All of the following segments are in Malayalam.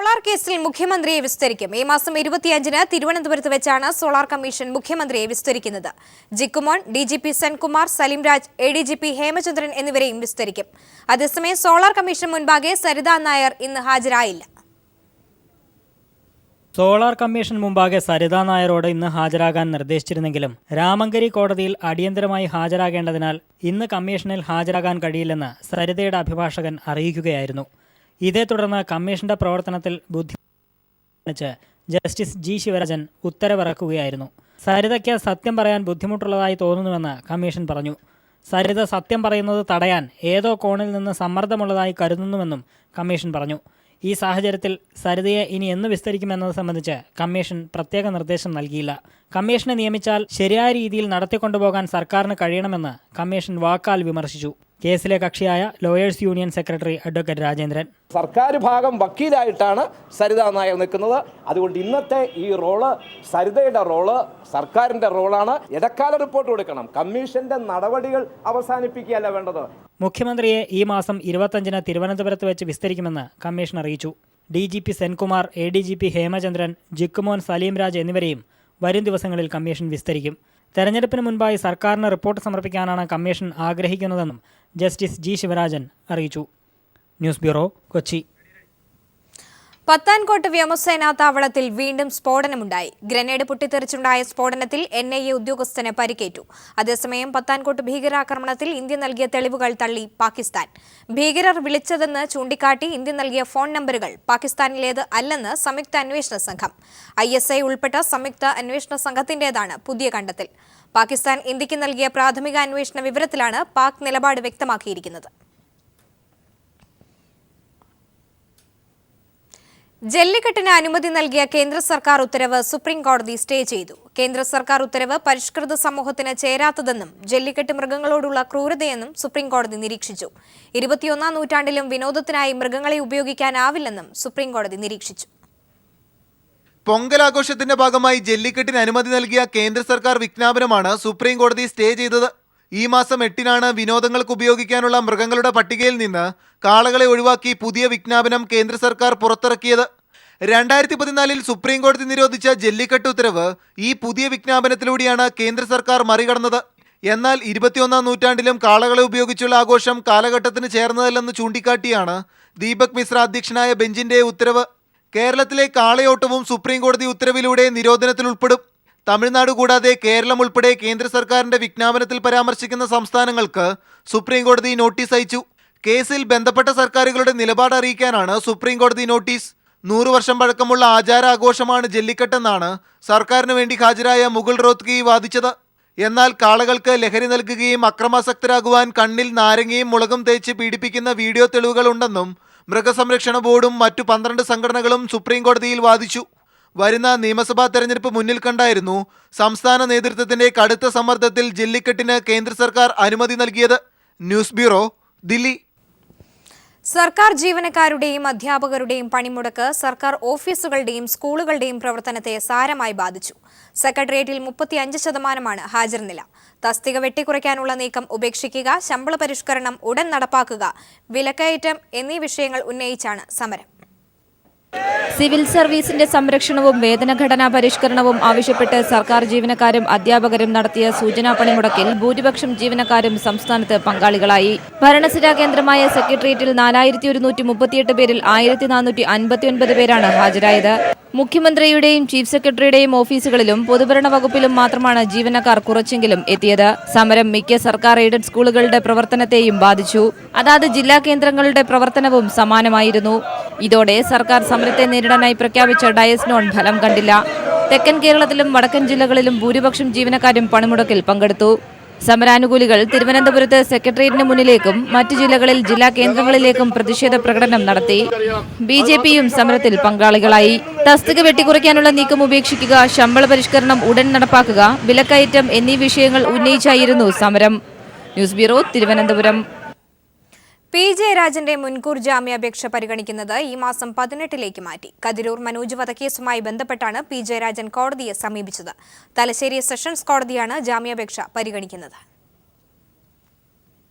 സോളാർ കേസിൽ മുഖ്യമന്ത്രിയെ വിസ്തരിക്കും. ഈ മാസം 25-ന് തിരുവനന്തപുരത്ത് വെച്ചാണ് സോളാർ കമ്മീഷൻ മുഖ്യമന്ത്രിയെ വിസ്തരിക്കുന്നത്. ജിക്കുമോൻ, DGP സെൻകുമാർ, സലിംരാജ്, ADGP ഹേമചന്ദ്രൻ എന്നിവരെയും വിസ്തരിക്കും. അതേസമയം സോളാർ കമ്മീഷൻ മുൻപാകെ സരിതാ നായർ ഇന്ന് ഹാജരായില്ല. സോളാർ കമ്മീഷൻ മുമ്പാകെ സരിതാ നായരോട് ഇന്ന് ഹാജരാകാൻ നിർദ്ദേശിച്ചിരുന്നെങ്കിലും രാമങ്കരി കോടതിയിൽ അടിയന്തരമായി ഹാജരാകേണ്ടതിനാൽ ഇന്ന് കമ്മീഷനിൽ ഹാജരാകാൻ കഴിയില്ലെന്ന് സരിതയുടെ അഭിഭാഷകൻ അറിയിക്കുകയായിരുന്നു. ഇതേ തുടർന്ന് കമ്മീഷന്റെ പ്രവർത്തനത്തിൽ ബുദ്ധിമുട്ട് ജസ്റ്റിസ് G. ശിവരാജൻ ഉത്തരവിറക്കുകയായിരുന്നു. സരിതയ്ക്ക് സത്യം പറയാൻ ബുദ്ധിമുട്ടുള്ളതായി തോന്നുന്നുവെന്ന് കമ്മീഷൻ പറഞ്ഞു. സരിത സത്യം പറയുന്നത് തടയാൻ ഏതോ കോണിൽ നിന്ന് സമ്മർദ്ദമുള്ളതായി കരുതുന്നുവെന്നും കമ്മീഷൻ പറഞ്ഞു. ഈ സാഹചര്യത്തിൽ സരിതയെ ഇനി എന്ന് വിസ്തരിക്കുമെന്നത് സംബന്ധിച്ച് കമ്മീഷൻ പ്രത്യേക നിർദ്ദേശം നൽകിയില്ല. കമ്മീഷനെ നിയമിച്ചാൽ ശരിയായ രീതിയിൽ നടത്തിക്കൊണ്ടുപോകാൻ സർക്കാരിന് കഴിയണമെന്ന് കമ്മീഷൻ വാക്കാൽ വിമർശിച്ചു. കേസിലെ കക്ഷിയായ lawyers union secretary advocate Rajendran, സർക്കാർ ഭാഗം വക്കീലായിട്ടാണ് സരിതാ നായർ നിൽക്കുന്നത്. അതുകൊണ്ട് ഇന്നത്തെ ഈ റോള് സരിതയുടെ റോള് സർക്കാരിന്റെ റോളാണ്. ഇടക്കാല റിപ്പോർട്ട് കൊടുക്കണം. കമ്മീഷന്റെ നടപടികൾ അവസാനിപ്പിക്കുകയല്ല വേണ്ടത്. മുഖ്യമന്ത്രിയെ ഈ മാസം 25-ന് തിരുവനന്തപുരത്ത് വെച്ച് വിസ്തരിക്കുമെന്ന് കമ്മീഷൻ അറിയിച്ചു. DGP സെൻകുമാർ, ADGP ഹേമചന്ദ്രൻ, ജിക്കുമോൻ, സലീംരാജ് എന്നിവരെയും വരും ദിവസങ്ങളിൽ കമ്മീഷൻ വിസ്തരിക്കും. തെരഞ്ഞെടുപ്പിന് മുൻപായി സർക്കാരിന് റിപ്പോർട്ട് സമർപ്പിക്കാനാണ് കമ്മീഷൻ ആഗ്രഹിക്കുന്നതെന്നും ജസ്റ്റിസ് G. ശിവരാജൻ അറിയിച്ചു. News bureau, Kochi. പത്താൻകോട്ട് വ്യോമസേനാ താവളത്തിൽ വീണ്ടും സ്ഫോടനമുണ്ടായി. ഗ്രനേഡ് പൊട്ടിത്തെറിച്ചുണ്ടായ സ്ഫോടനത്തിൽ NIA ഉദ്യോഗസ്ഥന് പരിക്കേറ്റു. അതേസമയം പത്താൻകോട്ട് ഭീകരാക്രമണത്തിൽ ഇന്ത്യ നൽകിയ തെളിവുകൾ തള്ളി പാകിസ്ഥാൻ. ഭീകരർ വിളിച്ചതെന്ന് ചൂണ്ടിക്കാട്ടി ഇന്ത്യ നൽകിയ ഫോൺ നമ്പറുകൾ പാകിസ്ഥാനിലേത് അല്ലെന്ന് സംയുക്ത അന്വേഷണ സംഘം. ISI ഉൾപ്പെട്ട സംയുക്ത അന്വേഷണ സംഘത്തിന്റേതാണ് പുതിയ കണ്ടെത്തൽ. പാകിസ്ഥാൻ ഇന്ത്യക്ക് നൽകിയ പ്രാഥമിക അന്വേഷണ വിവരത്തിലാണ് പാക് നിലപാട് വ്യക്തമാക്കിയിരിക്കുന്നത്. ജല്ലിക്കെട്ടിന് അനുമതി നൽകിയ കേന്ദ്ര സർക്കാർ ഉത്തരവ് സുപ്രീം കോടതി സ്റ്റേ ചെയ്തു. കേന്ദ്ര സർക്കാർ ഉത്തരവ് പരിഷ്കൃത സമൂഹത്തിന് ചേരാത്തതെന്നും ജല്ലിക്കെട്ട് മൃഗങ്ങളോടുള്ള ക്രൂരതയെന്നും സുപ്രീം കോടതി നിരീക്ഷിച്ചു. 21-ാം നൂറ്റാണ്ടിലും വിനോദത്തിനായി മൃഗങ്ങളെ ഉപയോഗിക്കാനാവില്ലെന്നും സുപ്രീം കോടതി നിരീക്ഷിച്ചു. പൊങ്കലാഘോഷത്തിന്റെ ഭാഗമായി ജല്ലിക്കെട്ടിന് അനുമതി നൽകിയ കേന്ദ്ര സർക്കാർ വിജ്ഞാപനമാണ് സുപ്രീം കോടതി സ്റ്റേ ചെയ്തത്. ഈ മാസം 8-നാണ് വിനോദങ്ങൾക്ക് ഉപയോഗിക്കാനുള്ള മൃഗങ്ങളുടെ പട്ടികയിൽ നിന്ന് കാളകളെ ഒഴിവാക്കി പുതിയ വിജ്ഞാപനം കേന്ദ്ര സർക്കാർ പുറത്തിറക്കിയത്. 2014-ൽ സുപ്രീം കോടതി നിരോധിച്ച ജല്ലിക്കെട്ട് ഉത്തരവ് ഈ പുതിയ വിജ്ഞാപനത്തിലൂടെയാണ് കേന്ദ്ര സർക്കാർ മറികടന്നത്. എന്നാൽ 21-ാം നൂറ്റാണ്ടിലും കാളകളെ ഉപയോഗിച്ചുള്ള ആഘോഷം കാലഘട്ടത്തിന് ചേർന്നതല്ലെന്ന് ചൂണ്ടിക്കാട്ടിയാണ് ദീപക് മിശ്ര അധ്യക്ഷനായ ബെഞ്ചിന്റെ ഉത്തരവ്. കേരളത്തിലെ കാളയോട്ടവും സുപ്രീം കോടതി ഉത്തരവിലൂടെ നിരോധനത്തിൽ ഉൾപ്പെടും. തമിഴ്നാട് കൂടാതെ കേരളം ഉൾപ്പെടെ കേന്ദ്ര സർക്കാരിന്റെ വിജ്ഞാപനത്തിൽ പരാമർശിക്കുന്ന സംസ്ഥാനങ്ങൾക്ക് സുപ്രീം കോടതി നോട്ടീസ് അയച്ചു. കേസിൽ ബന്ധപ്പെട്ട സർക്കാരുകളുടെ നിലപാട് അറിയിക്കാനാണ് സുപ്രീം കോടതി നോട്ടീസ്. 100 വർഷം പഴക്കമുള്ള ആചാരാഘോഷമാണ് ജല്ലിക്കെട്ടെന്നാണ് സർക്കാരിന് വേണ്ടി ഹാജരായ മുകുൾ റോത്ഗി വാദിച്ചത്. എന്നാൽ കാളകൾക്ക് ലഹരി നൽകുകയും അക്രമാസക്തരാകുവാൻ കണ്ണിൽ നാരങ്ങയും മുളകും തേച്ച് പീഡിപ്പിക്കുന്ന വീഡിയോ തെളിവുകളുണ്ടെന്നും മൃഗസംരക്ഷണ ബോർഡും മറ്റു 12 സംഘടനകളും സുപ്രീം കോടതിയിൽ വാദിച്ചു. വരുന്ന നിയമസഭാ തെരഞ്ഞെടുപ്പ് മുന്നിൽ കണ്ടായിരുന്നു സംസ്ഥാന നേതൃത്വത്തിന്റെ കടുത്ത സമ്മർദ്ദത്തിൽ ജല്ലിക്കെട്ടിന് കേന്ദ്ര സർക്കാർ അനുമതി നൽകിയത്. News bureau, Delhi. സർക്കാർ ജീവനക്കാരുടെയും അധ്യാപകരുടെയും പണിമുടക്ക് സർക്കാർ ഓഫീസുകളുടെയും സ്കൂളുകളുടെയും പ്രവർത്തനത്തെ സാരമായി ബാധിച്ചു. സെക്രട്ടേറിയറ്റിൽ 35% ഹാജർ നില. തസ്തിക വെട്ടിക്കുറയ്ക്കാനുള്ള നീക്കം ഉപേക്ഷിക്കുക, ശമ്പള പരിഷ്കരണം ഉടൻ നടപ്പാക്കുക, വിലക്കയറ്റം എന്നീ വിഷയങ്ങൾ ഉന്നയിച്ചാണ് സമരം. സിവിൽ സർവീസിന്റെ സംരക്ഷണവും വേതനഘടനാ പരിഷ്കരണവും ആവശ്യപ്പെട്ട് സർക്കാർ ജീവനക്കാരും അധ്യാപകരും നടത്തിയ സൂചനാ പണിമുടക്കിൽ ഭൂരിപക്ഷം ജീവനക്കാരും സംസ്ഥാനത്ത് പങ്കാളികളായി. ഭരണസിരാ കേന്ദ്രമായ സെക്രട്ടേറിയറ്റിൽ 4138 പേരിൽ 1459 പേരാണ് ഹാജരായത്. മുഖ്യമന്ത്രിയുടെയും ചീഫ് സെക്രട്ടറിയുടെയും ഓഫീസുകളിലും പൊതുഭരണ വകുപ്പിലും മാത്രമാണ് ജീവനക്കാർ കുറച്ചെങ്കിലും എത്തിയത്. സമരം മിക്ക സർക്കാർ എയ്ഡഡ് സ്കൂളുകളുടെ പ്രവർത്തനത്തെയും ബാധിച്ചു. അതാത് ജില്ലാ കേന്ദ്രങ്ങളുടെ പ്രവർത്തനവും സമാനമായിരുന്നു. ഇതോടെ സർക്കാർ സമരത്തെ നേരിടാനായി പ്രഖ്യാപിച്ച ഡയസ് നോൺ ഫലം കണ്ടില്ല. തെക്കൻ കേരളത്തിലും വടക്കൻ ജില്ലകളിലും ഭൂരിപക്ഷം ജീവനക്കാരും പണിമുടക്കിൽ പങ്കെടുത്തു. സമരാനുകൂലികൾ തിരുവനന്തപുരത്ത് സെക്രട്ടേറിയറ്റിന് മുന്നിലേക്കും മറ്റു ജില്ലകളിൽ ജില്ലാ കേന്ദ്രങ്ങളിലേക്കും പ്രതിഷേധ പ്രകടനം നടത്തി. BJPയും സമരത്തിൽ പങ്കാളികളായി. തസ്തിക വെട്ടിക്കുറയ്ക്കാനുള്ള നീക്കം ഉപേക്ഷിക്കുക, ശമ്പള പരിഷ്കരണം ഉടൻ നടപ്പാക്കുക, വിലക്കയറ്റം എന്നീ വിഷയങ്ങൾ ഉന്നയിച്ചായിരുന്നു സമരം. News bureau, Thiruvananthapuram. P. ജയരാജന്റെ മുൻകൂർ ജാമ്യാപേക്ഷ പരിഗണിക്കുന്നത് ഈ മാസം 18-ലേക്ക് മാറ്റി. കതിരൂർ മനോജ് വധക്കേസുമായി ബന്ധപ്പെട്ടാണ് P. ജയരാജൻ കോടതിയെ സമീപിച്ചത്. തലശ്ശേരി സെഷൻസ് കോടതിയാണ് ജാമ്യാപേക്ഷ പരിഗണിക്കുന്നത്.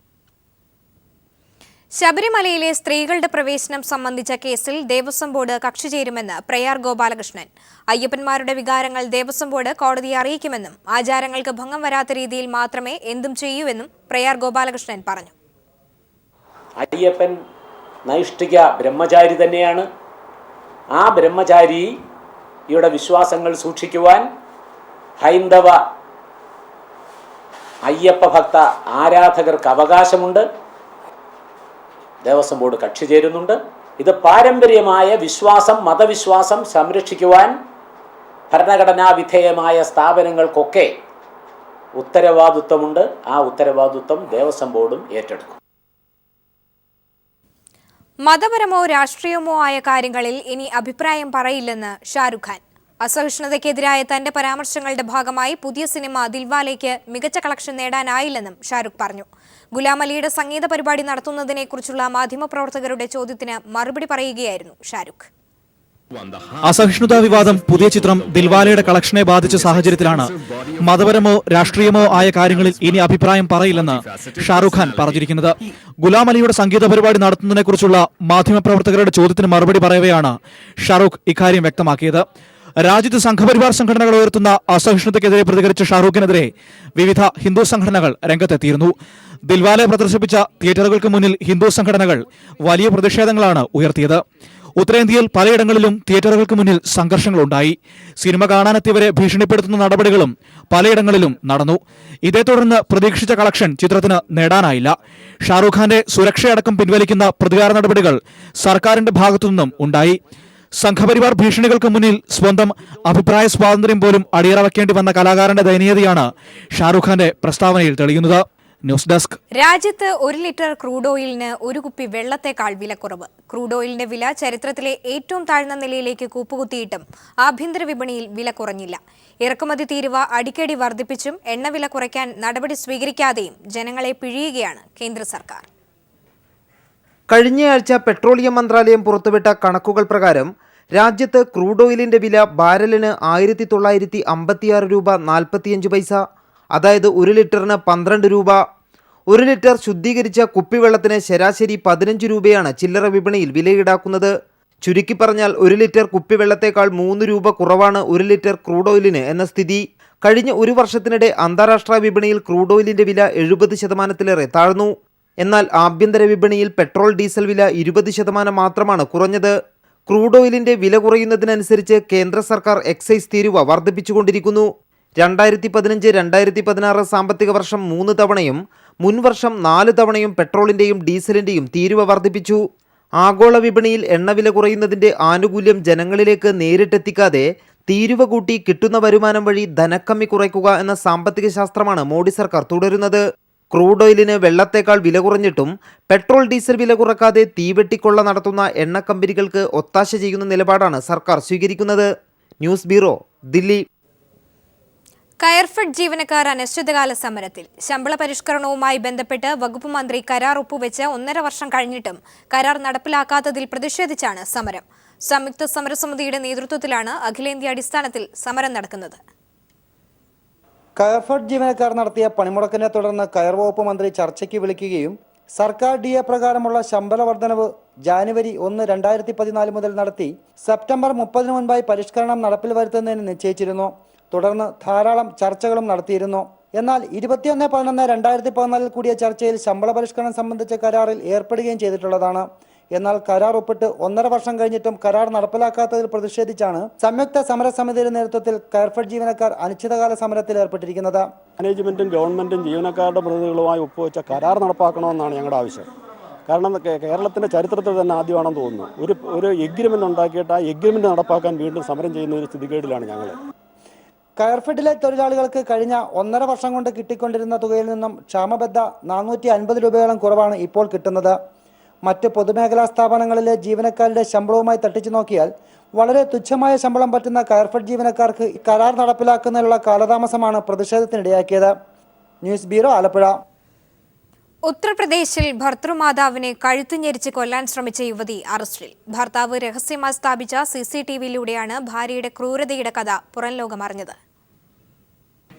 ശബരിമലയിലെ സ്ത്രീകളുടെ പ്രവേശനം സംബന്ധിച്ച കേസിൽ ദേവസ്വം ബോർഡ് കക്ഷി ചേരുമെന്ന് പ്രയാർ ഗോപാലകൃഷ്ണൻ. അയ്യപ്പന്മാരുടെ വികാരങ്ങൾ ദേവസ്വം ബോർഡ് കോടതിയെ അറിയിക്കുമെന്നും ആചാരങ്ങൾക്ക് ഭംഗം വരാത്ത രീതിയിൽ മാത്രമേ എന്തും ചെയ്യൂവെന്നും പ്രയാർ ഗോപാലകൃഷ്ണൻ പറഞ്ഞു. അയ്യപ്പൻ നൈഷ്ഠിക ബ്രഹ്മചാരി തന്നെയാണ്. ആ ബ്രഹ്മചാരിയുടെ വിശ്വാസങ്ങൾ സൂക്ഷിക്കുവാൻ ഹൈന്ദവ അയ്യപ്പ ഭക്ത ആരാധകർക്ക് അവകാശമുണ്ട്. ദേവസ്വം ബോർഡ് കക്ഷി ചേരുന്നുണ്ട്. ഇത് പാരമ്പര്യമായ വിശ്വാസം, മതവിശ്വാസം സംരക്ഷിക്കുവാൻ ഭരണഘടനാ വിധേയമായ സ്ഥാപനങ്ങൾക്കൊക്കെ ഉത്തരവാദിത്വമുണ്ട്. ആ ഉത്തരവാദിത്വം ദേവസ്വം ബോർഡും ഏറ്റെടുക്കും. മതപരമോ രാഷ്ട്രീയമോ ആയ കാര്യങ്ങളിൽ ഇനി അഭിപ്രായം പറയില്ലെന്ന് ഷാരൂഖ് ഖാൻ. അസഹിഷ്ണുതയ്ക്കെതിരായ തന്റെ പരാമർശങ്ങളുടെ ഭാഗമായി പുതിയ സിനിമ ദിൽവാലയ്ക്ക് മികച്ച കളക്ഷൻ നേടാനായില്ലെന്നും ഷാരൂഖ് പറഞ്ഞു. ഗുലാം അലിയുടെ സംഗീത പരിപാടി നടത്തുന്നതിനെക്കുറിച്ചുള്ള മാധ്യമപ്രവർത്തകരുടെ ചോദ്യത്തിന് മറുപടി പറയുകയായിരുന്നു ഷാരൂഖ്. അസഹിഷ്ണുതാ വിവാദം പുതിയ ചിത്രം ദിൽവാലയുടെ കളക്ഷനെ ബാധിച്ച സാഹചര്യത്തിലാണ് മതപരമോ രാഷ്ട്രീയമോ ആയ കാര്യങ്ങളിൽ ഇനി അഭിപ്രായം പറയില്ലെന്ന് ഷാരൂഖ് ഖാൻ പറഞ്ഞിരിക്കുന്നത്. ഗുലാം അലിയുടെ സംഗീത പരിപാടി നടത്തുന്നതിനെക്കുറിച്ചുള്ള മാധ്യമപ്രവർത്തകരുടെ ചോദ്യത്തിന് മറുപടി പറയവെയാണ് ഷാരൂഖ് ഇക്കാര്യം വ്യക്തമാക്കിയത്. രാജ്യത്ത് സംഘപരിവാർ സംഘടനകൾ ഉയർത്തുന്ന അസഹിഷ്ണുതയ്ക്കെതിരെ പ്രതികരിച്ച ഷാരൂഖിനെതിരെ വിവിധ ഹിന്ദു സംഘടനകൾ രംഗത്തെത്തിയിരുന്നു. ദിൽവാലെ പ്രദർശിപ്പിച്ച തിയേറ്ററുകൾക്ക് മുന്നിൽ ഹിന്ദു സംഘടനകൾ വലിയ പ്രതിഷേധങ്ങളാണ് ഉയർത്തിയത്. ഉത്തരേന്ത്യയിൽ പലയിടങ്ങളിലും തിയേറ്ററുകൾക്ക് മുന്നിൽ സംഘർഷങ്ങളുണ്ടായി. സിനിമ കാണാനെത്തിയവരെ ഭീഷണിപ്പെടുത്തുന്ന നടപടികളും പലയിടങ്ങളിലും നടന്നു. ഇതേ തുടർന്ന് പ്രതീക്ഷിച്ച കളക്ഷൻ ചിത്രത്തിന് നേടാനായില്ല. ഷാരൂഖ് ഖാന്റെ സുരക്ഷയടക്കം പിൻവലിക്കുന്ന പ്രതികാര നടപടികൾ സർക്കാരിന്റെ ഭാഗത്തുനിന്നും ഉണ്ടായി. സംഘപരിവാർ ഭീഷണികൾക്ക് മുന്നിൽ സ്വന്തം അഭിപ്രായ സ്വാതന്ത്ര്യം പോലും അടിയറ വയ്ക്കേണ്ടി വന്ന കലാകാരന്റെ ദയനീയതയാണ് ഷാരൂഖ് ഖാന്റെ പ്രസ്താവനയിൽ തെളിയുന്നത്. News desk. രാജ്യത്ത് 1 ലിറ്റർ ക്രൂഡ് ഓയിലിന് 1 കുപ്പി വെള്ളത്തേക്കാൾ വിലക്കുറവ്. ക്രൂഡ് ഓയിലിന്റെ വില ചരിത്രത്തിലെ ഏറ്റവും താഴ്ന്ന നിലയിലേക്ക് കൂപ്പുകുത്തിയിട്ടും ആഭ്യന്തര വിപണിയിൽ വില കുറഞ്ഞില്ല. ഇറക്കുമതി തീരുവ അടിക്കടി വർദ്ധിപ്പിച്ചും എണ്ണവില കുറയ്ക്കാൻ നടപടി സ്വീകരിക്കാതെയും ജനങ്ങളെ പിഴിയുകയാണ് കേന്ദ്ര സർക്കാർ. കഴിഞ്ഞയാഴ്ച പെട്രോളിയം മന്ത്രാലയം പുറത്തുവിട്ട കണക്കുകൾ പ്രകാരം രാജ്യത്ത് ക്രൂഡ് ഓയിലിന്റെ വില ബാരലിന് 1956 രൂപ 45 പൈസ, അതായത് 1 ലിറ്ററിന് 12 രൂപ. 1 ലിറ്റർ ശുദ്ധീകരിച്ച കുപ്പിവെള്ളത്തിന് ശരാശരി 15 രൂപയാണ് ചില്ലറ വിപണിയിൽ വില ഈടാക്കുന്നത്. ചുരുക്കി പറഞ്ഞാൽ 1 ലിറ്റർ കുപ്പിവെള്ളത്തേക്കാൾ 3 രൂപ കുറവാണ് 1 ലിറ്റർ ക്രൂഡ് ഓയിലിന് എന്ന സ്ഥിതി. കഴിഞ്ഞ ഒരു വർഷത്തിനിടെ അന്താരാഷ്ട്ര വിപണിയിൽ ക്രൂഡ് ഓയിലിന്റെ വില 70% താഴ്ന്നു. എന്നാൽ ആഭ്യന്തര വിപണിയിൽ പെട്രോൾ ഡീസൽ വില 20% മാത്രമാണ് കുറഞ്ഞത്. ക്രൂഡ് ഓയിലിന്റെ വില കുറയുന്നതിനനുസരിച്ച് കേന്ദ്ര സർക്കാർ എക്സൈസ് തീരുവ വർദ്ധിപ്പിച്ചുകൊണ്ടിരിക്കുന്നു. 2015-2016 സാമ്പത്തിക വർഷം 3 തവണയും മുൻവർഷം 4 തവണയും പെട്രോളിന്റെയും ഡീസലിന്റെയും തീരുവ വർദ്ധിപ്പിച്ചു. ആഗോള വിപണിയിൽ എണ്ണവില കുറയുന്നതിന്റെ ആനുകൂല്യം ജനങ്ങളിലേക്ക് നേരിട്ടെത്തിക്കാതെ തീരുവ കൂട്ടി കിട്ടുന്ന വരുമാനം വഴി ധനക്കമ്മി കുറയ്ക്കുക എന്ന സാമ്പത്തിക ശാസ്ത്രമാണ് മോഡി സർക്കാർ തുടരുന്നത്. ക്രൂഡ് ഓയിലിന് വെള്ളത്തേക്കാൾ വില കുറഞ്ഞിട്ടും പെട്രോൾ ഡീസൽ വില കുറക്കാതെ തീവെട്ടിക്കൊള്ള നടത്തുന്ന എണ്ണ കമ്പനികൾക്ക് ഒത്താശ ചെയ്യുന്ന നിലപാടാണ് സർക്കാർ സ്വീകരിക്കുന്നത്. News bureau, Delhi. കയർഫെഡ് ജീവനക്കാർ അനിശ്ചിതകാല സമരത്തിൽ. ശമ്പള പരിഷ്കരണവുമായി ബന്ധപ്പെട്ട് വകുപ്പ് മന്ത്രി കരാർ ഒപ്പുവെച്ച് 1.5 വർഷം കഴിഞ്ഞിട്ടും കരാർ നടപ്പിലാക്കാത്തതിൽ പ്രതിഷേധിച്ചാണ് സമരം. സംയുക്ത സമരസമിതിയുടെ നേതൃത്വത്തിലാണ് അഖിലേന്ത്യാ അടിസ്ഥാനത്തിൽ സമരം നടക്കുന്നത്. കയർഫെഡ് ജീവനക്കാർ നടത്തിയ പണിമുടക്കിനെ തുടർന്ന് കയർ വകുപ്പ് മന്ത്രി ചർച്ചയ്ക്ക് വിളിക്കുകയും സർക്കാർ DA പ്രകാരമുള്ള ശമ്പള വർധനവ് ജാനുവരി 1, 2014 മുതൽ നടത്തി സെപ്റ്റംബർ 30 മുൻപായി പരിഷ്കരണം നടപ്പിൽ വരുത്തുന്നതിന് നിശ്ചയിച്ചിരുന്നു. തുടർന്ന് ധാരാളം ചർച്ചകളും നടത്തിയിരുന്നു. എന്നാൽ 21/11/2014 കൂടിയ ചർച്ചയിൽ ശമ്പള പരിഷ്കരണം സംബന്ധിച്ച കരാറിൽ ഏർപ്പെടുകയും ചെയ്തിട്ടുള്ളതാണ്. എന്നാൽ കരാർ ഒപ്പിട്ട് 1.5 വർഷം കഴിഞ്ഞിട്ടും കരാർ നടപ്പിലാക്കാത്തതിൽ പ്രതിഷേധിച്ചാണ് സംയുക്ത സമരസമിതിയുടെ നേതൃത്വത്തിൽ കയർഫെഡ് ജീവനക്കാർ അനിശ്ചിതകാല സമരത്തിൽ ഏർപ്പെട്ടിരിക്കുന്നത്. മാനേജ്മെന്റും ഗവൺമെന്റും ജീവനക്കാരുടെ പ്രതിനിധികളുമായി ഒപ്പുവെച്ച കരാർ നടപ്പാക്കണമെന്നാണ് ഞങ്ങളുടെ ആവശ്യം. കാരണം കേരളത്തിന്റെ ചരിത്രത്തിൽ തന്നെ ആദ്യമാണെന്ന് തോന്നുന്നു ഒരു എഗ്രിമെന്റ് ഉണ്ടാക്കിയിട്ട് ആ എഗ്രിമെന്റ് നടപ്പാക്കാൻ വീണ്ടും സമരം ചെയ്യുന്ന ഒരു സ്ഥിതികേടിലാണ് ഞങ്ങൾ. കയർഫെഡിലെ തൊഴിലാളികൾക്ക് കഴിഞ്ഞ 1.5 വർഷം കൊണ്ട് കിട്ടിക്കൊണ്ടിരുന്ന തുകയിൽ നിന്നും ക്ഷാമബദ്ധ 450 രൂപയോളം കുറവാണ് ഇപ്പോൾ കിട്ടുന്നത്. മറ്റ് പൊതുമേഖലാ സ്ഥാപനങ്ങളിലെ ജീവനക്കാരുടെ ശമ്പളവുമായി തട്ടിച്ചു നോക്കിയാൽ വളരെ തുച്ഛമായ ശമ്പളം പറ്റുന്ന കയർഫെഡ് ജീവനക്കാർക്ക് കരാർ നടപ്പിലാക്കുന്നതിനുള്ള കാലതാമസമാണ് പ്രതിഷേധത്തിനിടയാക്കിയത്. News bureau, Alappuzha. ഉത്തർപ്രദേശിൽ ഭർത്തൃമാതാവിനെ കഴുത്തുഞെരിച്ച് കൊല്ലാൻ ശ്രമിച്ച യുവതി അറസ്റ്റിൽ. ഭർത്താവ് രഹസ്യമായി സ്ഥാപിച്ച CCTVയിലൂടെയാണ് ഭാര്യയുടെ ക്രൂരതയുടെ കഥ പുറംലോകം അറിഞ്ഞത്.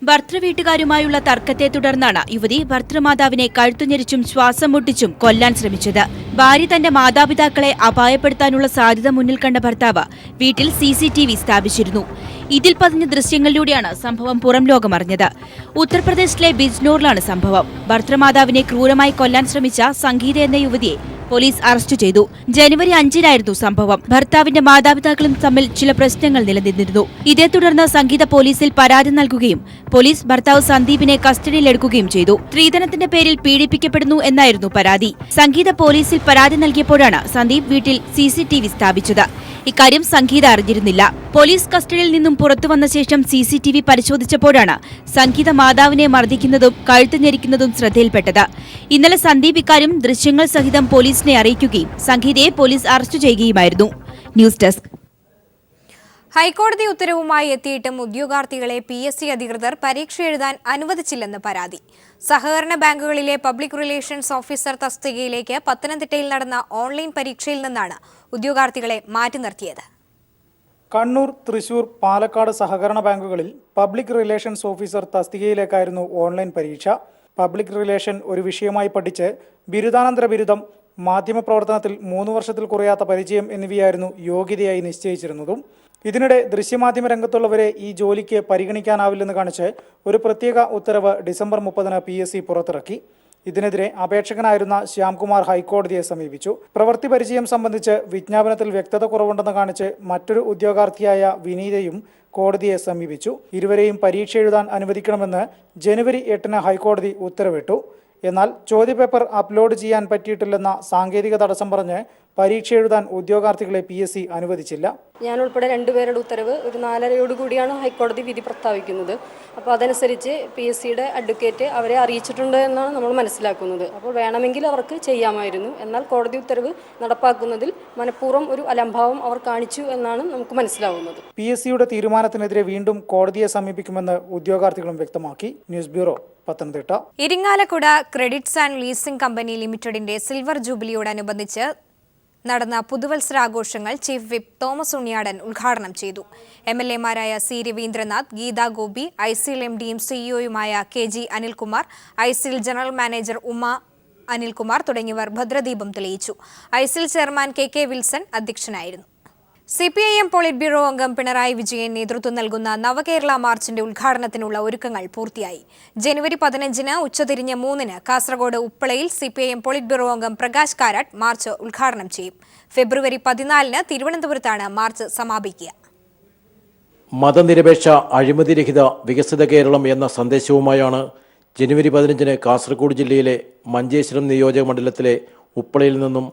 ഭർത്തൃവീട്ടുകാരുമായുള്ള തർക്കത്തെ തുടർന്നാണ് യുവതി ഭർത്തൃമാതാവിനെ കഴുത്തുഞെരിച്ചും ശ്വാസം മുട്ടിച്ചും കൊല്ലാൻ ശ്രമിച്ചത്. ഭാര്യ തന്റെ മാതാപിതാക്കളെ അപായപ്പെടുത്താനുള്ള സാധ്യത മുന്നിൽ കണ്ട ഭർത്താവ് വീട്ടിൽ CCTV സ്ഥാപിച്ചിരുന്നു. ഇതിൽ പതിഞ്ഞ ദൃശ്യങ്ങളിലൂടെയാണ് സംഭവം പുറം ലോകമറിഞ്ഞത്. ഉത്തർപ്രദേശിലെ ബിജ്നോറിലാണ് സംഭവം. ഭർത്തൃമാതാവിനെ ക്രൂരമായി കൊല്ലാൻ ശ്രമിച്ച സംഗീത എന്ന യുവതിയെ പോലീസ് അറസ്റ്റ് ചെയ്തു. ജനുവരി 5-നായിരുന്നു സംഭവം. ഭർത്താവിന്റെ മാതാപിതാക്കളും തമ്മിൽ ചില പ്രശ്നങ്ങൾ നിലനിന്നിരുന്നു. ഇതേ തുടർന്ന് സംഗീത പോലീസിൽ പരാതി നൽകുകയും പോലീസ് ഭർത്താവ് സന്ദീപിനെ കസ്റ്റഡിയിലെടുക്കുകയും ചെയ്തു. സ്ത്രീധനത്തിന്റെ പേരിൽ പീഡിപ്പിക്കപ്പെടുന്നു എന്നായിരുന്നു പരാതി. സംഗീത പോലീസിൽ പരാതി നൽകിയപ്പോഴാണ് സന്ദീപ് വീട്ടിൽ CCTV സ്ഥാപിച്ചത്. ഇക്കാര്യം സംഗീത അറിഞ്ഞിരുന്നില്ല. പോലീസ് കസ്റ്റഡിയിൽ നിന്നും പുറത്തുവന്ന ശേഷം CCTV പരിശോധിച്ചപ്പോഴാണ് സംഗീത മാതാവിനെ മർദ്ദിക്കുന്നതും കഴുത്ത് ഞെരിക്കുന്നതും ശ്രദ്ധയിൽപ്പെട്ടത്. ഇന്നലെ സന്ദീപ് ഇക്കാര്യം ദൃശ്യങ്ങൾ സഹിതം പോലീസിനെ അറിയിക്കുകയും സംഗീതയെ പോലീസ് അറസ്റ്റ് ചെയ്യുകയുമായിരുന്നു. News desk. ഹൈക്കോടതി ഉത്തരവുമായി എത്തിയിട്ടും ഉദ്യോഗാർത്ഥികളെ PSC അധികൃതർ പരീക്ഷ എഴുതാൻ അനുവദിച്ചില്ലെന്ന് പരാതി. സഹകരണ ബാങ്കുകളിലെ പബ്ലിക് റിലേഷൻസ് ഓഫീസർ തസ്തികയിലേക്ക് പത്തനംതിട്ടയിൽ നടന്ന ഓൺലൈൻ പരീക്ഷയിൽ നിന്നാണ് ഉദ്യോഗാർത്ഥികളെ മാറ്റി നിർത്തിയത്. കണ്ണൂർ, തൃശൂർ, പാലക്കാട് സഹകരണ ബാങ്കുകളിൽ പബ്ലിക് റിലേഷൻസ് ഓഫീസർ തസ്തികയിലേക്കായിരുന്നു ഓൺലൈൻ പരീക്ഷ. പബ്ലിക് റിലേഷൻ ഒരു വിഷയമായി പഠിച്ച് ബിരുദാനന്തര ബിരുദം, മാധ്യമപ്രവർത്തനത്തിൽ 3 വർഷത്തിൽ കുറയാത്ത പരിചയം എന്നിവയായിരുന്നു യോഗ്യതയായി നിശ്ചയിച്ചിരുന്നതും. ഇതിനിടെ ദൃശ്യമാധ്യമ രംഗത്തുള്ളവരെ ഈ ജോലിക്ക് പരിഗണിക്കാനാവില്ലെന്ന് കാണിച്ച് ഒരു പ്രത്യേക ഉത്തരവ് ഡിസംബർ 30-ന് PSC പുറത്തിറക്കി. ഇതിനെതിരെ അപേക്ഷകനായിരുന്ന ശ്യാംകുമാർ ഹൈക്കോടതിയെ സമീപിച്ചു. പ്രവൃത്തി പരിചയം സംബന്ധിച്ച് വിജ്ഞാപനത്തിൽ വ്യക്തത കുറവുണ്ടെന്ന് കാണിച്ച് മറ്റൊരു ഉദ്യോഗാർത്ഥിയായ വിനീതയും കോടതിയെ സമീപിച്ചു. ഇരുവരെയും പരീക്ഷ എഴുതാൻ അനുവദിക്കണമെന്ന് ജനുവരി 8-ന് ഹൈക്കോടതി ഉത്തരവിട്ടു. എന്നാൽ ചോദ്യപേപ്പർ അപ്ലോഡ് ചെയ്യാൻ പറ്റിയിട്ടില്ലെന്ന സാങ്കേതിക തടസ്സം പറഞ്ഞ് പരീക്ഷ എഴുതാൻ ഉദ്യോഗാർത്ഥികളെ PSC അനുവദിച്ചില്ല. ഞാൻ ഉൾപ്പെടെ 2 പേരുടെ ഉത്തരവ് ഒരു 4:30 കൂടിയാണ് ഹൈക്കോടതി വിധി പ്രസ്താവിക്കുന്നത്. അപ്പോൾ അതനുസരിച്ച് PSCയുടെ അഡ്വക്കേറ്റ് അവരെ അറിയിച്ചിട്ടുണ്ട് എന്നാണ് നമ്മൾ മനസ്സിലാക്കുന്നത്. അപ്പോൾ വേണമെങ്കിൽ അവർക്ക് ചെയ്യാമായിരുന്നു. എന്നാൽ കോടതി ഉത്തരവ് നടപ്പാക്കുന്നതിൽ മനഃപൂർവ്വം ഒരു അലംഭാവം അവർ കാണിച്ചു എന്നാണ് നമുക്ക് മനസ്സിലാവുന്നത്. PSCയുടെ തീരുമാനത്തിനെതിരെ വീണ്ടും കോടതിയെ സമീപിക്കുമെന്ന് ഉദ്യോഗാർത്ഥികളും വ്യക്തമാക്കി. News bureau, Pathanamthitta. Irinjalakuda credits and leasing company ലിമിറ്റഡിന്റെ സിൽവർ ജൂബിലിയോടനുബന്ധിച്ച് നടന്ന പുതുവത്സരാഘോഷങ്ങൾ ചീഫ് വിപ്പ് തോമസ് ഉണ്ണിയാടൻ ഉദ്ഘാടനം ചെയ്തു. MLA-മാരായ C. രവീന്ദ്രനാഥ്, ഗീതാ ഗോപി, ICL MD-യും CEO-യുമായ KG Anilkumar, ICL general manager Uma Anilkumar തുടങ്ങിയവർ ഭദ്രദീപം തെളിയിച്ചു. ICL ചെയർമാൻ KK വിൽസൺ അധ്യക്ഷനായിരുന്നു. CPIM പോളിറ്റ് ബ്യൂറോ അംഗം പിണറായി വിജയൻ നേതൃത്വം നൽകുന്ന നവകേരള മാർച്ചിന്റെ ഉദ്ഘാടനത്തിനുള്ള ഒരുക്കങ്ങൾ പൂർത്തിയായി. ജനുവരി 15-ന് ഉച്ചതിരിഞ്ഞ് 3-ന് കാസർഗോഡ് ഉപ്പളയിൽ CPIM പോളിറ്റ് ബ്യൂറോ അംഗം പ്രകാശ് കാരാട്ട് മാർച്ച് ഉദ്ഘാടനം ചെയ്യും. ഫെബ്രുവരി 14-ന് തിരുവനന്തപുരത്താണ് മാർച്ച് സമാപിക്കുക. മതനിരപേക്ഷ അഴിമതിരഹിത വികസിത കേരളം എന്ന സന്ദേശവുമായാണ് ജനുവരി 15-ന് കാസർഗോഡ് ജില്ലയിലെ മഞ്ചേശ്വരം നിയോജക മണ്ഡലത്തിലെ ഉപ്പളയിൽ നിന്നും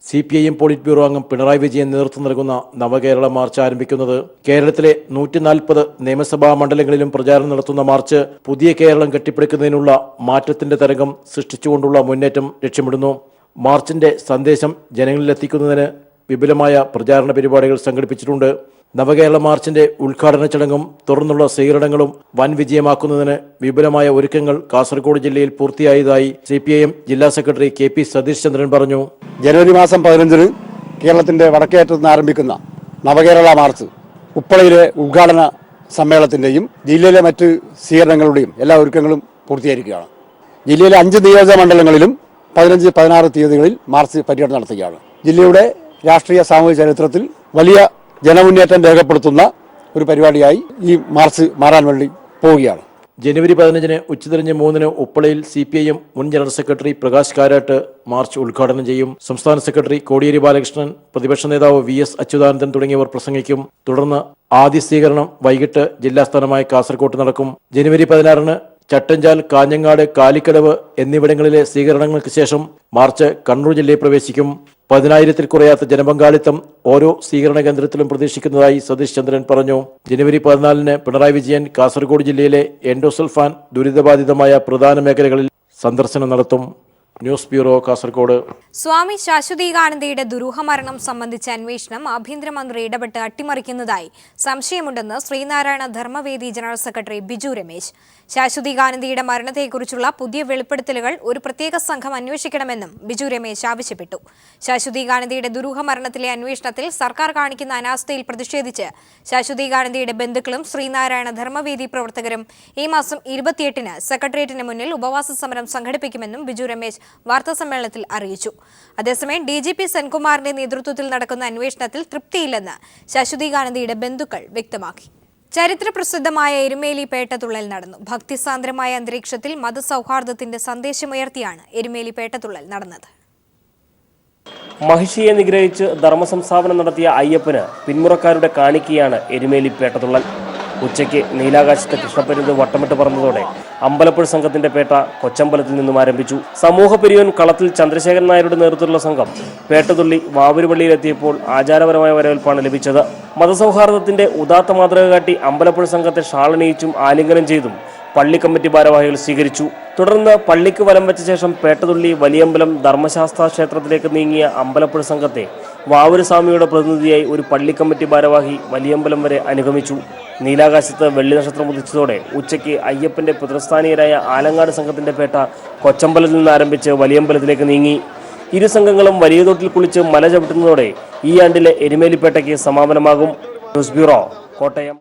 CPIM പോളിറ്റ് ബ്യൂറോ അംഗം പിണറായി വിജയൻ നേതൃത്വം നൽകുന്ന നവകേരള മാർച്ച് ആരംഭിക്കുന്നത്. കേരളത്തിലെ 140 നിയമസഭാ മണ്ഡലങ്ങളിലും പ്രചാരണം നടത്തുന്ന മാർച്ച് പുതിയ കേരളം കെട്ടിപ്പടുക്കുന്നതിനുള്ള മാറ്റത്തിന്റെ തരംഗം സൃഷ്ടിച്ചുകൊണ്ടുള്ള മുന്നേറ്റം ലക്ഷ്യമിടുന്നു. മാർച്ചിന്റെ സന്ദേശം ജനങ്ങളിലെത്തിക്കുന്നതിന് വിപുലമായ പ്രചാരണ പരിപാടികൾ സംഘടിപ്പിച്ചിട്ടുണ്ട്. നവകേരള മാർച്ചിന്റെ ഉദ്ഘാടന ചടങ്ങും തുടർന്നുള്ള സ്വീകരണങ്ങളും വൻ വിജയമാക്കുന്നതിന് വിപുലമായ ഒരുക്കങ്ങൾ കാസർഗോഡ് ജില്ലയിൽ പൂർത്തിയായതായി CPIM ജില്ലാ സെക്രട്ടറി KP സതീഷ് ചന്ദ്രൻ പറഞ്ഞു. ജനുവരി മാസം 15-ന് കേരളത്തിന്റെ വടക്കേയറ്റത്ത് നിന്ന് ആരംഭിക്കുന്ന നവകേരള മാർച്ച് ഉപ്പളയിലെ ഉദ്ഘാടന സമ്മേളനത്തിന്റെയും ജില്ലയിലെ മറ്റ് സ്വീകരണങ്ങളുടെയും എല്ലാ ഒരുക്കങ്ങളും പൂർത്തീകരിക്കുകയാണ്. ജില്ലയിലെ 5 നിയോജക മണ്ഡലങ്ങളിലും 15, 16 തീയതികളിൽ മാർച്ച് പര്യടനം നടത്തുകയാണ്. ജില്ലയുടെ രാഷ്ട്രീയ സാമൂഹിക ചരിത്രത്തിൽ വലിയ ജനമുന്നേറ്റം രേഖപ്പെടുത്തുന്ന ഒരു പരിപാടിയായി ഈ മാർച്ച് മാറാൻ വേണ്ടി പോവുകയാണ്. ജനുവരി 15-ന് ഉച്ചതിരിഞ്ഞ് 3-ന് ഉപ്പളയിൽ CPIM മുൻ general secretary Prakash Karat March ഉദ്ഘാടനം ചെയ്യും. സംസ്ഥാന സെക്രട്ടറി കോടിയേരി ബാലകൃഷ്ണൻ, പ്രതിപക്ഷ നേതാവ് VS അച്യുതാനന്ദൻ തുടങ്ങിയവർ പ്രസംഗിക്കും. തുടർന്ന് ആദ്യ സ്വീകരണം വൈകിട്ട് ജില്ലാസ്ഥാനമായ കാസർകോട്ട് നടക്കും. ജനുവരി 16-ന് ചട്ടഞ്ചാൽ, കാഞ്ഞങ്ങാട്, കാലിക്കടവ് എന്നിവിടങ്ങളിലെ സ്വീകരണങ്ങൾക്ക് ശേഷം മാർച്ച് കണ്ണൂർ ജില്ലയിൽ പ്രവേശിക്കും. 10,000-ൽ കുറയാത്ത ജനപങ്കാളിത്തം ഓരോ സ്വീകരണ കേന്ദ്രത്തിലും പ്രതീക്ഷിക്കുന്നതായി സതീഷ് ചന്ദ്രൻ പറഞ്ഞു. ജനുവരി 14-ന് പിണറായി വിജയൻ കാസർഗോഡ് ജില്ലയിലെ എൻഡോസൾഫാൻ ദുരിതബാധിതമായ പ്രധാന മേഖലകളിൽ സന്ദർശനം നടത്തും. News bureau, Kasaragod. സ്വാമി ശാശ്വതീകാനന്ദയുടെ ദുരൂഹമരണം സംബന്ധിച്ച അന്വേഷണം ആഭ്യന്തരമന്ത്രി ഇടപെട്ട് അട്ടിമറിക്കുന്നതായി സംശയമുണ്ടെന്ന് ശ്രീനാരായണ ധർമ്മവേദി ജനറൽ സെക്രട്ടറി ബിജു രമേശ്. ശാശ്വതീകാനന്ദയുടെ മരണത്തെക്കുറിച്ചുള്ള പുതിയ വെളിപ്പെടുത്തലുകൾ ഒരു പ്രത്യേക സംഘം അന്വേഷിക്കണമെന്നും ബിജു രമേശ് ആവശ്യപ്പെട്ടു. ശാശ്വതീകാനന്ദയുടെ ദുരൂഹമരണത്തിലെ അന്വേഷണത്തിൽ സർക്കാർ കാണിക്കുന്ന അനാസ്ഥയിൽ പ്രതിഷേധിച്ച് ശാശ്വതീകാനന്ദയുടെ ബന്ധുക്കളും ശ്രീനാരായണ ധർമ്മവേദി പ്രവർത്തകരും ഈ മാസം 28-ന് സെക്രട്ടേറിയറ്റിന് മുന്നിൽ ഉപവാസ സമരം സംഘടിപ്പിക്കുമെന്നും ബിജു രമേശ് വാർത്താസമ്മേളനത്തിൽ അറിയിച്ചു. അതേസമയം DGP സെൻകുമാറിന്റെ നേതൃത്വത്തിൽ നടക്കുന്ന അന്വേഷണത്തിൽ തൃപ്തിയില്ലെന്ന് ശാശ്വതീകാനന്ദയുടെ ബന്ധുക്കൾ വ്യക്തമാക്കി. ചരിത്രപ്രസിദ്ധമായ എരുമേലി പേട്ടതുള്ളൽ നടന്നു. ഭക്തിസാന്ദ്രമായ അന്തരീക്ഷത്തിൽ മതസൗഹാർദ്ദത്തിന്റെ സന്ദേശമുയർത്തിയാണ് എരുമേലി പേട്ടതുള്ളൽ നടന്നത്. മഹിഷിയെ നിഗ്രഹിച്ച് ധർമ്മസംസ്ഥാപനം നടത്തിയ അയ്യപ്പന് പിന്മുറക്കാരുടെ കാണിക്കയാണ് എരുമേലി പേട്ടതുള്ളൽ. ഉച്ചയ്ക്ക് നീലാകാശത്ത് കൃഷ്ണപ്പരുന്ത് വട്ടമിട്ട് പറന്നതോടെ അമ്പലപ്പുഴ സംഘത്തിന്റെ പേട്ട കൊച്ചമ്പലത്തിൽ നിന്നും ആരംഭിച്ചു. സമൂഹ പെരിയോൻ കളത്തിൽ ചന്ദ്രശേഖരൻ നായരുടെ നേതൃത്വത്തിലുള്ള സംഘം പേട്ടതുള്ളി വാവൂരുപള്ളിയിലെത്തിയപ്പോൾ ആചാരപരമായ വരവേൽപ്പാണ് ലഭിച്ചത്. മതസൗഹാർദ്ദത്തിന്റെ ഉദാത്ത മാതൃക കാട്ടി അമ്പലപ്പുഴ സംഘത്തെ ഷാളണിയിച്ചും ആലിംഗനം ചെയ്തും പള്ളി കമ്മിറ്റി ഭാരവാഹികൾ സ്വീകരിച്ചു. തുടർന്ന് പള്ളിക്ക് വലം വെച്ച ശേഷം പേട്ടതുള്ളി വലിയമ്പലം ധർമ്മശാസ്ത്ര ക്ഷേത്രത്തിലേക്ക് നീങ്ങിയ അമ്പലപ്പുഴ സംഘത്തെ വാവൂരുസ്വാമിയുടെ പ്രതിനിധിയായി ഒരു പള്ളി കമ്മിറ്റി ഭാരവാഹി വലിയമ്പലം വരെ അനുഗമിച്ചു. നീലാകാശത്ത് വെള്ളി നക്ഷത്രം ഉദിച്ചതോടെ ഉച്ചയ്ക്ക് അയ്യപ്പന്റെ പിതൃസ്ഥാനീയരായ ആലങ്ങാട് സംഘത്തിന്റെ പേട്ട കൊച്ചമ്പലത്തിൽ നിന്ന് ആരംഭിച്ച് വലിയമ്പലത്തിലേക്ക് നീങ്ങി. ഇരു സംഘങ്ങളും വലിയ തോട്ടിൽ കുളിച്ച് മല ചവിട്ടുന്നതോടെ ഈ ആണ്ടിലെ എരുമേലിപ്പേട്ടയ്ക്ക് സമാപനമാകും. News bureau, Kottayam.